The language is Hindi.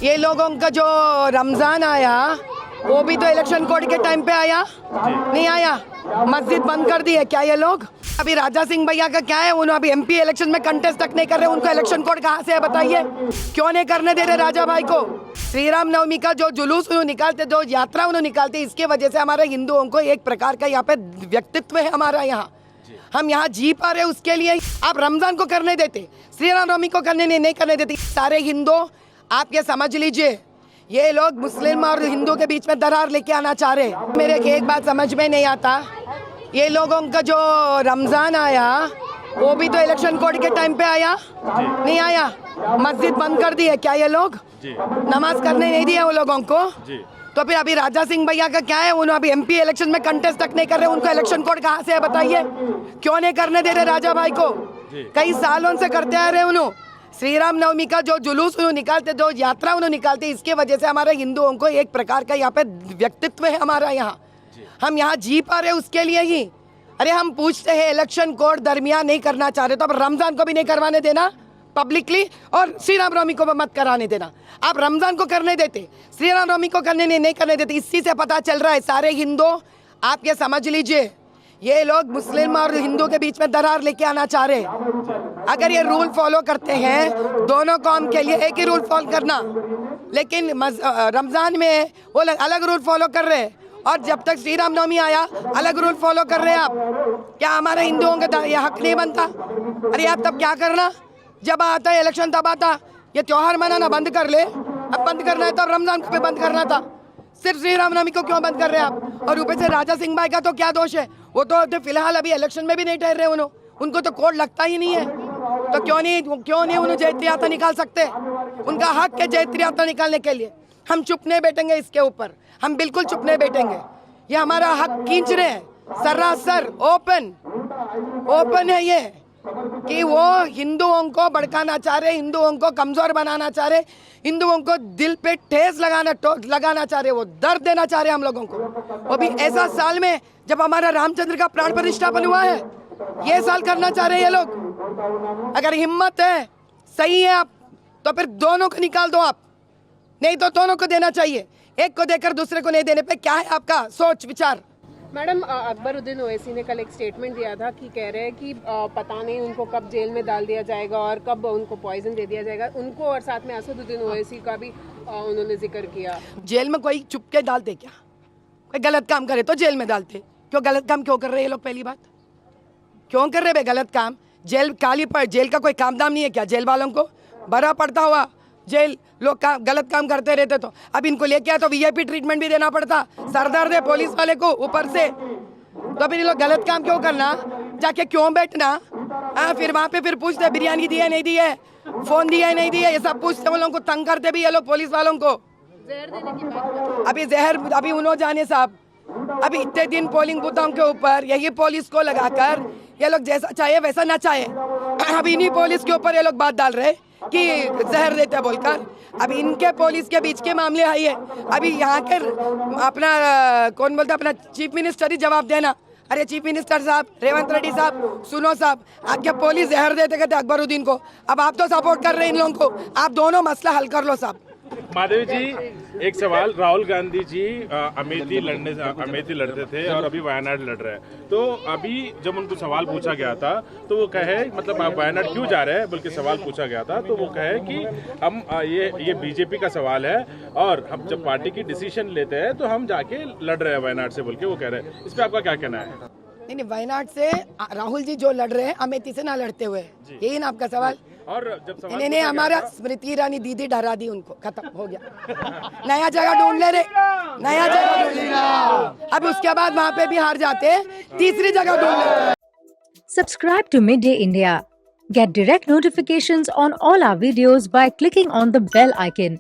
ये लोगों का जो रमजान आया वो भी तो इलेक्शन कोड के टाइम पे आया, नहीं आया? मस्जिद बंद कर दी है क्या ये लोग? अभी राजा सिंह भैया का क्या है, उन्होंने अभी एमपी इलेक्शन में कंटेस्ट तक नहीं कर रहे, उनको इलेक्शन कोड कहाँ से है बताइए? क्यों नहीं करने दे रहे राजा भाई को? श्री राम नवमी का जो जुलूस उन्होंने निकालते, जो यात्रा उन्होंने निकालते, इसके वजह से हमारे हिंदुओं को एक प्रकार का यहाँ पे व्यक्तित्व है हमारा, यहाँ हम यहाँ जी पा रहे उसके लिए आप रमजान को करने देते, श्री राम नवमी को करने नहीं करने देते। सारे हिंदू आप ये समझ लीजिए, ये लोग मुस्लिम और हिंदू के बीच में दरार लेके आना चाह रहे। मेरे एक बात समझ में नहीं आता, ये लोगों का जो रमजान आया वो भी तो इलेक्शन कोड के टाइम पे आया, नहीं आया? मस्जिद बंद कर दी है क्या ये लोग? नमाज करने नहीं दिया वो लोगों को? तो फिर अभी राजा सिंह भैया का क्या है, उन्होंने अभी एमपी इलेक्शन में कंटेस्ट तक नहीं कर रहे, उनको इलेक्शन कोड कहाँ से है बताइए? क्यों नहीं करने दे रहे राजा भाई को? कई सालों से करते आ रहे उन्होंने। श्री राम नवमी का जो जुलूस उन्होंने निकालते, जो यात्रा उन्होंने निकालते, इसके वजह से हमारे हिंदुओं को एक प्रकार का यहाँ पे व्यक्तित्व है हमारा, यहाँ हम यहाँ जी पा रहे उसके लिए ही। अरे हम पूछते हैं इलेक्शन कोड दरमियान नहीं करना चाह रहे तो अब रमजान को भी नहीं करवाने देना पब्लिकली, और श्री राम नवमी को मत कराने देना। आप रमजान को करने देते, श्री राम नवमी को करने नहीं करने देते। इसी से पता चल रहा है सारे हिंदू आप ये समझ लीजिए, ये लोग मुस्लिम और हिंदू के बीच में दरार लेके आना चाह रहे। अगर ये रूल फॉलो करते हैं दोनों कौम के लिए एक ही रूल फॉलो करना, लेकिन रमजान में वो अलग रूल फॉलो कर रहे हैं, और जब तक श्री राम नवमी आया अलग रूल फॉलो कर रहे हैं आप। क्या हमारे हिंदुओं का ये हक नहीं बनता? अरे आप तब क्या करना, जब आता है इलेक्शन तब आता, ये त्योहार मनाना बंद कर ले। अब बंद करना है तो रमजान को भी बंद करना था, सिर्फ श्री राम नवमी को क्यों बंद कर रहे हैं आप? और ऊपर से राजा सिंह भाई का तो क्या दोष है, वो तो फिलहाल अभी इलेक्शन में भी नहीं ठहर रहे उनको तो कोड लगता ही नहीं है, तो क्यों नहीं उन्हें जयत्री यात्रा निकाल सकते? उनका हक है जयत्री यात्रा निकालने के लिए। हम चुप नहीं बैठेंगे इसके ऊपर, हम बिल्कुल चुप नहीं बैठेंगे। ये हमारा हक खींच रहे हैं सरासर ओपन है ये, कि वो हिंदुओं को भड़काना चाह रहे, हिंदुओं को कमजोर बनाना चाह रहे, हिंदुओं को दिल पे ठेस लगाना चाह रहे, वो दर्द देना चाह रहे हम लोगों को। वो भी ऐसा साल में जब हमारा रामचंद्र का प्राण प्रतिष्ठापन हुआ है, ये साल करना चाह रहे हैं ये लोग। अगर हिम्मत है, सही है आप, तो फिर दोनों को निकाल दो आप, नहीं तो दोनों को देना चाहिए। एक को देकर दूसरे को नहीं देने पे क्या है आपका सोच विचार? मैडम, अकबरुद्दीन ओवैसी ने कल एक स्टेटमेंट दिया था कि कह रहे हैं कि पता नहीं उनको कब जेल में डाल दिया जाएगा और कब उनको पॉइजन दे दिया जाएगा उनको, और साथ में असदुद्दीन ओवैसी का भी उन्होंने जिक्र किया। जेल में कोई चुपके डालते क्या? कोई गलत काम करे तो जेल में डालते, क्यों गलत काम क्यों कर रहे हैं ये लोग? पहली बात क्यों कर रहे भाई गलत काम? जेल काली पर जेल का कोई काम दाम नहीं है क्या? जेल वालों को बड़ा पड़ता हुआ जेल, लोग गलत काम करते रहते तो अब इनको लेके आया तो वीआईपी ट्रीटमेंट भी देना पड़ता, सरदर्द है पुलिस वाले को ऊपर से, तो फिर ये लोग गलत काम क्यों करना? जाके क्यों बैठना? फिर वहाँ पे फिर पूछते बिरयानी दी है नहीं दी है, फोन दिया है नहीं दिया, ये सब पूछते, वो लोगों को तंग करते भी ये लोग पुलिस वालों को। जहर देने की बात, अभी जहर अभी उन्होंने जाने साहब, अभी इतने दिन पोलिंग बूथों के ऊपर यही पुलिस को लगाकर ये लोग जैसा चाहे वैसा ना चाहे, अभी इन्हीं पुलिस के ऊपर ये लोग बात डाल रहे कि जहर देते बोलकर। अभी इनके पुलिस के बीच के मामले आई है, अभी यहाँ के अपना कौन बोलता अपना चीफ मिनिस्टर ही जवाब देना। अरे चीफ मिनिस्टर साहब, रेवंत रेड्डी साहब, सुनो साहब, आपके पुलिस जहर देते कहते अकबरुद्दीन को, अब आप तो सपोर्ट कर रहे हैं इन लोगों को, आप दोनों मसला हल कर लो साहब। महादेवी जी, एक सवाल, राहुल गांधी जी अमेठी लड़ते थे और अभी वायनाड लड़ रहे हैं, तो अभी जब उनको सवाल पूछा गया था तो वो कहे, मतलब आप वायनाड क्यों जा रहे हैं बल्कि सवाल पूछा गया था, तो वो कहे कि हम ये बीजेपी का सवाल है और हम जब पार्टी की डिसीजन लेते हैं तो हम जाके लड़ रहे हैं वायनाड से, बोल के वो कह रहे हैं। इस पर आपका क्या कहना है? नहीं, वायनाड से राहुल जी जो लड़ रहे हैं अमेठी से ना लड़ते हुए, यही ना आपका सवाल? और जब सवाल इन्हें हमारा स्मृति ईरानी दीदी डरा दी, उनको खत्म हो गया, नया जगह ढूंढ ले रे, नया जगह ढूंढ ले, अब उसके बाद वहाँ पे भी हार जाते, तीसरी जगह ढूंढ ले। Subscribe to Midday India. Get direct notifications on all our videos by clicking on the bell icon.